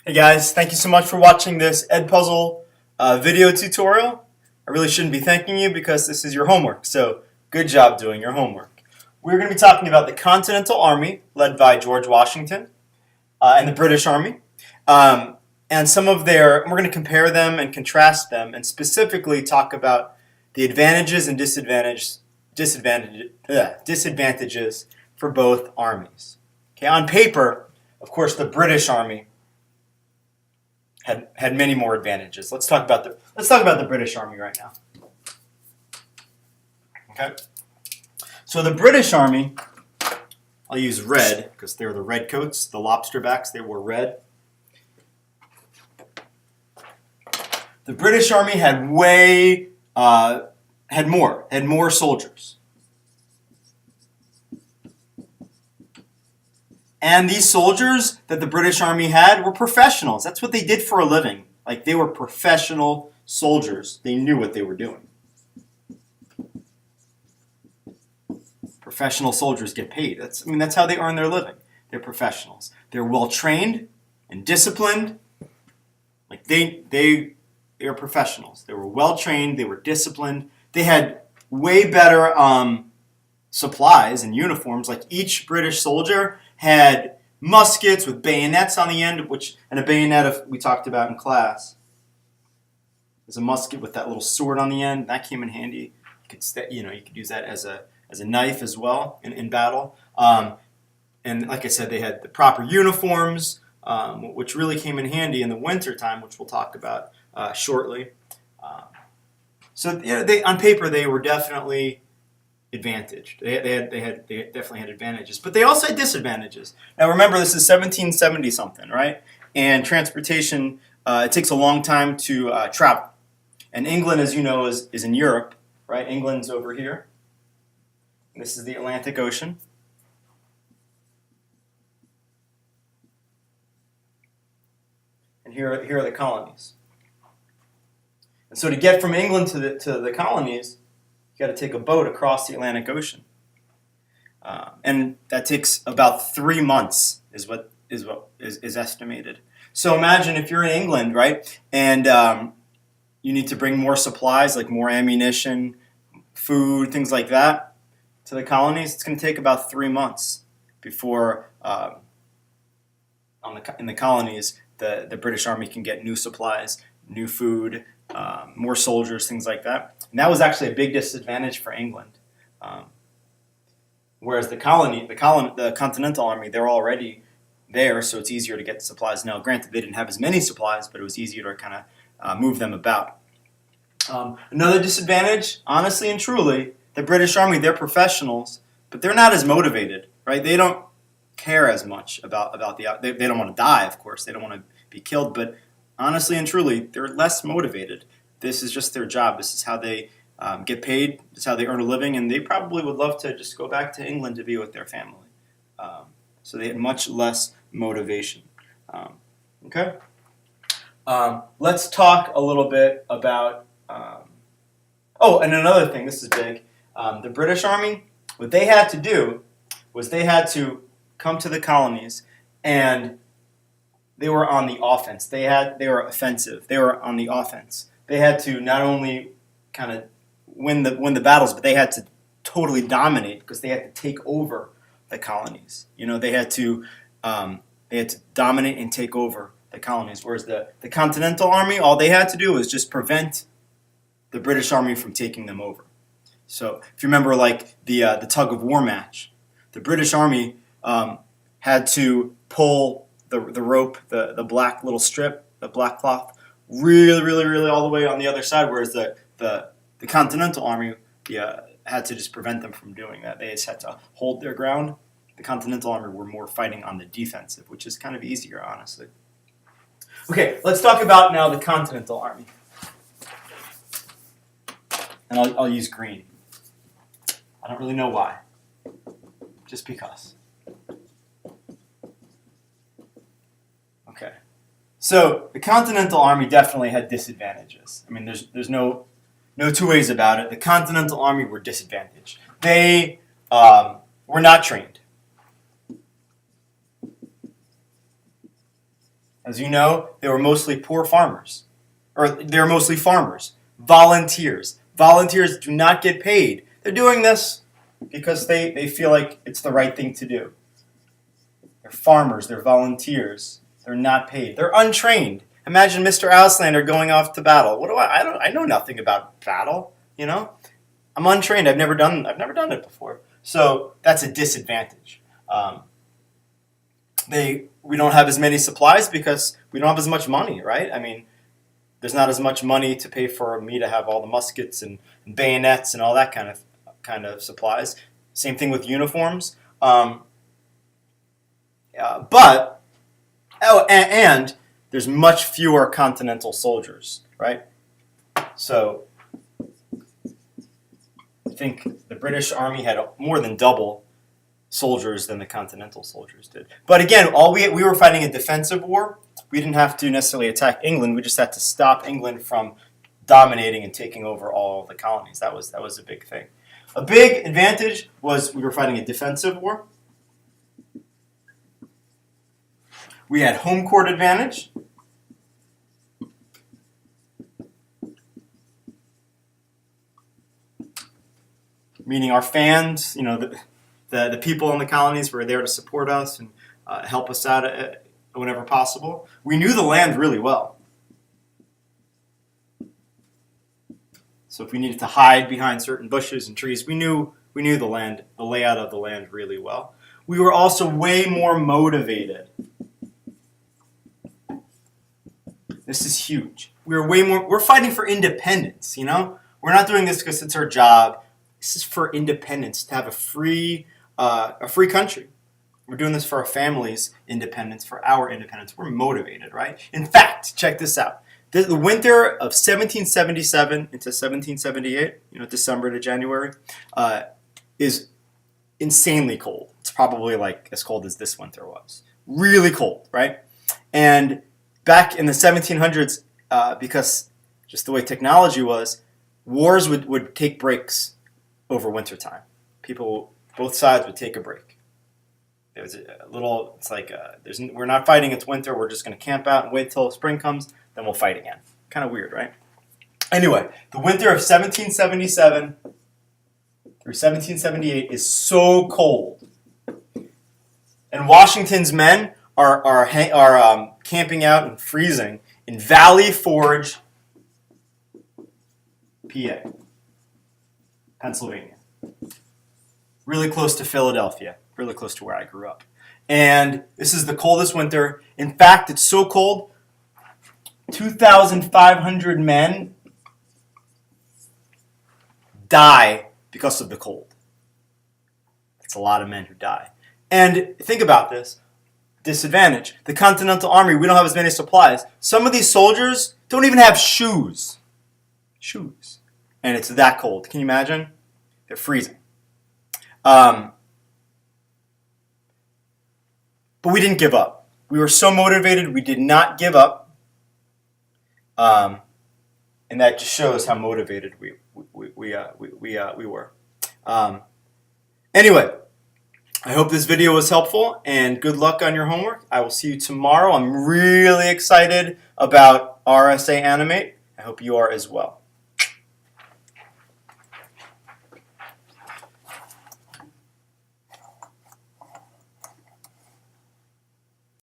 Hey guys, thank you so much for watching this EdPuzzle video tutorial. I really shouldn't be thanking you because this is your homework, so good job doing your homework. We're going to be talking about the Continental Army, led by George Washington, and the British Army. And some of we're going to compare them and contrast them, and specifically talk about the advantages and disadvantages for both armies. Okay, on paper, of course, the British Army had many more advantages. Let's talk about the British Army right now. Okay. So the British Army, I'll use red because they're the red coats, the lobster backs, they wore red. The British Army had more soldiers. And these soldiers that the British Army had were professionals. That's what they did for a living. Like, they were professional soldiers. They knew what they were doing. Professional soldiers get paid. That's how they earn their living. They're professionals. They're well trained and disciplined. Like they are professionals. They were well trained. They were disciplined. They had way better supplies and uniforms. Like, each British soldier had muskets with bayonets on the end, and a bayonet we talked about in class. There's a musket with that little sword on the end. That came in handy. You could use that as a knife as well in battle. And like I said, they had the proper uniforms, which really came in handy in the winter time, which we'll talk about shortly. So on paper they were definitely advantaged. They definitely had advantages, but they also had disadvantages. Now remember, this is 1770 something, right? And transportation, it takes a long time to travel. And England, as you know, is in Europe, right? England's over here. This is the Atlantic Ocean. And here are the colonies. And so to get from England to the colonies, you got to take a boat across the Atlantic Ocean, and that takes about 3 months, is what is estimated. So imagine if you're in England, right, and you need to bring more supplies, like more ammunition, food, things like that, to the colonies. It's going to take about 3 months before in the colonies the British Army can get new supplies, new food, more soldiers, things like that. And that was actually a big disadvantage for England. Whereas the Continental Army, they're already there, so it's easier to get supplies. Now, granted, they didn't have as many supplies, but it was easier to kind of move them about. Another disadvantage, honestly and truly, the British Army, they're professionals, but they're not as motivated, right? They don't care as much about they don't want to die, of course. They don't want to be killed, but honestly and truly, they're less motivated. This is just their job. This is how they get paid. This is how they earn a living, and they probably would love to just go back to England to be with their family. So they had much less motivation. Okay? Let's talk a little bit about... and another thing, this is big. The British Army, what they had to do was they had to come to the colonies, and they were on the offense. They were offensive. They were on the offense. They had to not only kind of win the battles, but they had to totally dominate, because they had to take over the colonies. They had to dominate and take over the colonies. Whereas the Continental Army, all they had to do was just prevent the British Army from taking them over. So if you remember, like the tug of war match, the British Army had to pull the rope, the black little strip, the black cloth, really, really, really all the way on the other side, whereas the Continental Army had to just prevent them from doing that. They just had to hold their ground. The Continental Army were more fighting on the defensive, which is kind of easier, honestly. Okay, let's talk about now the Continental Army. And I'll use green. I don't really know why. Just because. Okay. So the Continental Army definitely had disadvantages. I mean, there's no two ways about it. The Continental Army were disadvantaged. They were not trained. As you know, they were mostly poor farmers. Or they're mostly farmers. Volunteers. Volunteers do not get paid. They're doing this because they feel like it's the right thing to do. They're farmers. They're volunteers. They're not paid. They're untrained. Imagine Mr. Auslander going off to battle. What do I know nothing about battle, you know? I'm untrained. I've never done it before. So that's a disadvantage. We don't have as many supplies because we don't have as much money, right? I mean, there's not as much money to pay for me to have all the muskets and bayonets and all that kind of supplies. Same thing with uniforms. And there's much fewer Continental soldiers, right? So I think the British Army had more than double soldiers than the Continental soldiers did. But again, we were fighting a defensive war. We didn't have to necessarily attack England. We just had to stop England from dominating and taking over all of the colonies. That was a big thing. A big advantage was we were fighting a defensive war. We had home court advantage. Meaning our fans, the people in the colonies were there to support us and help us out whenever possible. We knew the land really well. So if we needed to hide behind certain bushes and trees, we knew the land, the layout of the land really well. We were also way more motivated. This is huge. We're fighting for independence, We're not doing this because it's our job. This is for independence, to have a free country. We're doing this for our family's independence, for our independence. We're motivated, right? In fact, check this out. The winter of 1777 into 1778, December to January, is insanely cold. It's probably like as cold as this winter was. Really cold, right? And back in the 1700s, because just the way technology was, wars would take breaks over wintertime. Both sides would take a break. There was we're not fighting, it's winter, we're just going to camp out and wait till spring comes, then we'll fight again. Kind of weird, right? Anyway, the winter of 1777 through 1778 is so cold. And Washington's men are camping out and freezing in Valley Forge, PA. Pennsylvania. Really close to Philadelphia. Really close to where I grew up. And this is the coldest winter. In fact, it's so cold, 2,500 men die because of the cold. That's a lot of men who die. And think about this. Disadvantage. The Continental Army, we don't have as many supplies. Some of these soldiers don't even have shoes. Shoes. And it's that cold. Can you imagine? They're freezing. But we didn't give up. We were so motivated, we did not give up. And that just shows how motivated we were. Anyway, I hope this video was helpful, and good luck on your homework. I will see you tomorrow. I'm really excited about RSA Animate. I hope you are as well.